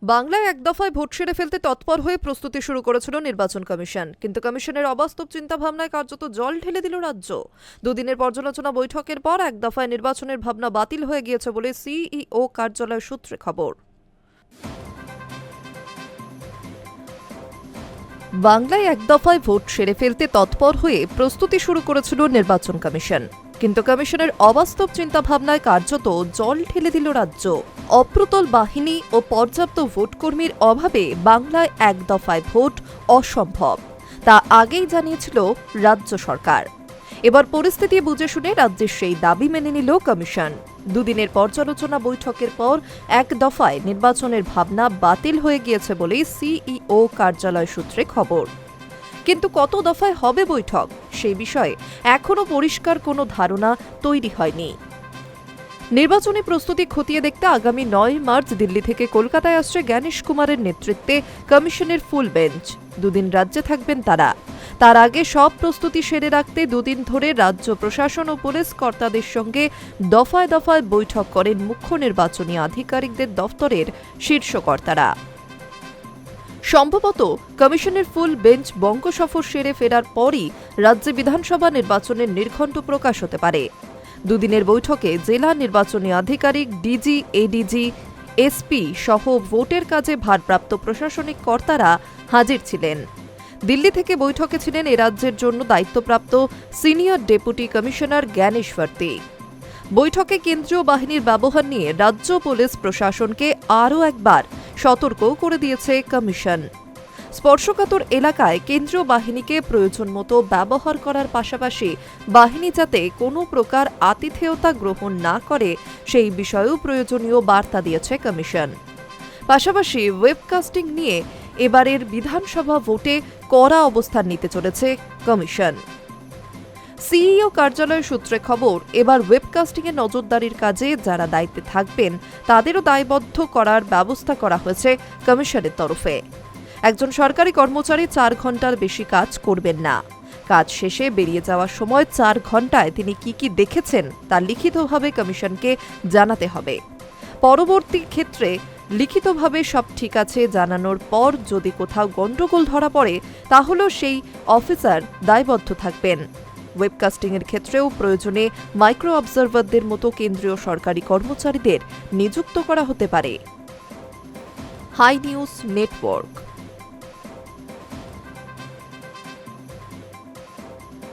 বাংলায় এক দফায় ভোট সেরে ফেলতে তৎপর হয়ে প্রস্তুতি শুরু করেছিল নির্বাচন কমিশন, কিন্তু কমিশনের অবাস্তব চিন্তাভাবনায় কার্যত জল ঢেলে দিল রাজ্য। দুদিনের পর্যালোচনা বৈঠকের পর এক দফায় নির্বাচনের ভাবনা বাতিল হয়ে গিয়েছে বলে সিইও কার্যালয় সূত্রে খবর। বাংলায় এক দফায় ভোট সেরে ফেলতে তৎপর হয়ে প্রস্তুতি শুরু করেছিল নির্বাচন কমিশন, কিন্তু কমিশনের অবাস্তব চিন্তাভাবনায় কার্যত জল ঢেলে দিল রাজ্য। অপ্রতুল বাহিনী ও পর্যাপ্ত ভোটকর্মীর অভাবে বাংলায় এক দফায় ভোট অসম্ভব, তা আগেই জানিয়েছিল রাজ্য সরকার। এবার পরিস্থিতি বুঝে শুনে রাজ্যের সেই দাবি মেনে নিল কমিশন। দুদিনের পর্যালোচনা বৈঠকের পর এক দফায় নির্বাচনের ভাবনা বাতিল হয়ে গিয়েছে বলেই সিইও কার্যালয় সূত্রে খবর। কিন্তু কত দফায় হবে বৈঠক, সেই বিষয়ে এখনও পরিষ্কার কোনো ধারণা তৈরি হয়নি। নির্বাচনী প্রস্তুতি খতিয়ে দেখতে আগামী 9 মার্চ দিল্লি থেকে কলকাতায় আসছে জ্ঞানেশ কুমারের নেতৃত্বে কমিশনের ফুল বেঞ্চ। দুদিন রাজ্যে থাকবেন তারা। তার আগে সব প্রস্তুতি সেরে রাখতে দুদিন ধরে রাজ্য প্রশাসন ও পুলিশ কর্তাদের সঙ্গে দফায় দফায় বৈঠক করেন মুখ্য নির্বাচনী আধিকারিকদের দফতরের শীর্ষ কর্তারা। সম্ভবত কমিশনের ফুল বেঞ্চ বঙ্গ সফর সেরে ফেরার পরই রাজ্যে বিধানসভা নির্বাচনের নির্ঘণ্ট প্রকাশ হতে পারে। দুদিনের বৈঠকে জেলা নির্বাচনী আধিকারিক, ডিজি, এডিজি, এসপি সহ ভোটের কাজে ভারপ্রাপ্ত প্রশাসনিক কর্তারা হাজির ছিলেন। দিল্লি থেকে বৈঠকে ছিলেন এ রাজ্যের জন্য দায়িত্বপ্রাপ্ত senior deputy commissioner Gyanesh Bharati. বৈঠকে কেন্দ্রীয় বাহিনীর ব্যবহার নিয়ে রাজ্য পুলিশ প্রশাসনকে আরও একবার সতর্কও করে দিয়েছে কমিশন। স্পর্শকাতর এলাকায় কেন্দ্রীয় বাহিনীকে প্রয়োজন মতো ব্যবহার করার পাশাপাশি বাহিনী যাতে কোনো প্রকার আতিথেয়তা গ্রহণ না করে সেই বিষয়েও প্রয়োজনীয় বার্তা দিয়েছে কমিশন। পাশাপাশি ওয়েবকাস্টিং নিয়ে এবারের বিধানসভা ভোটে কড়া অবস্থান নিতে চলেছে কমিশন। সিইও কার্যালয় সূত্রে খবর, এবার ওয়েবকাস্টিংয়ে নজরদারির কাজে যারা দায়িত্বে থাকবেন তাদেরও দায়বদ্ধ করার ব্যবস্থা করা হয়েছে কমিশনের তরফে। একজন সরকারি কর্মচারী 4 ঘন্টার বেশি কাজ করবেন না। কাজ শেষে বেরিয়ে যাওয়ার সময় 4 ঘন্টায় তিনি কি দেখেছেন তা লিখিতভাবে কমিশনকে জানাতে হবে। পরবর্তী ক্ষেত্রে লিখিতভাবে সব ঠিক আছে জানানোর পর যদি কোথাও গন্ডগোল ধরা পড়ে তাহলেও সেই অফিসার দায়বদ্ধ থাকবেন। ওয়েবকাস্টিংয়ের ক্ষেত্রেও প্রয়োজনে মাইক্রো অবজারভারদের মতো কেন্দ্রীয় সরকারি কর্মচারীদের নিযুক্ত করা হতে পারে। Hi news network.